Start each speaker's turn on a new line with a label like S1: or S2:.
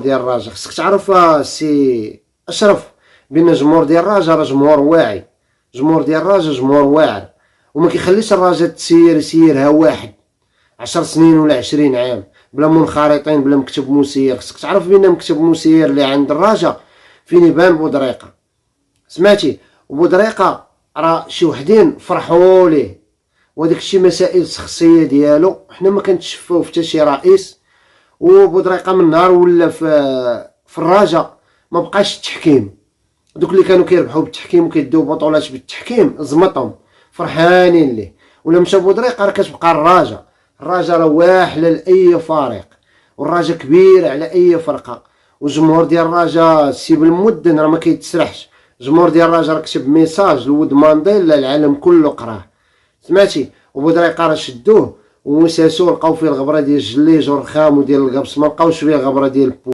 S1: ديال الرجاء. خصك تعرف السي اشرف بان الجمهور ديال الرجاء راه جمهور واعي، جمهور ديال الرجاء جمهور واعر، وما كيخليش الرجاء يسيرها واحد 10 سنين ولا 20 عام بلا منخرطين بلا مكتب مسير. خصك تعرف بان مكتب مسير اللي عند الرجاء فين يبان بودريقه، سمعتي؟ وبودريقه راه شي وحدين فرحوا ليه، وداك الشيء مسائل شخصيه ديالو، حنا ما كنتشفوه حتى شي رئيس. وبودريقه من نهار ولا في الرجاء ما بقاش التحكيم، دوك اللي كانوا كيربحوا بالتحكيم وكيديو بطولات بالتحكيم زمطهم فرحانين ليه. ولا مشى بودريقه راه كتبقى الرجاء راه واحله لاي فريق، والرجاء كبير على اي فرقه. والجمهور ديال الرجاء السي بالمدن راه ما كيتسرحش، الجمهور ديال الرجاء راه كتب ميساج لود مانديلا العالم كله قراه، سمعتي؟ وبودريقه راه شدوه ومساسوه لقاو فيه الغبره ديال الجليج والرخام وديال القبص، ما لقاوش فيه الغبره ديال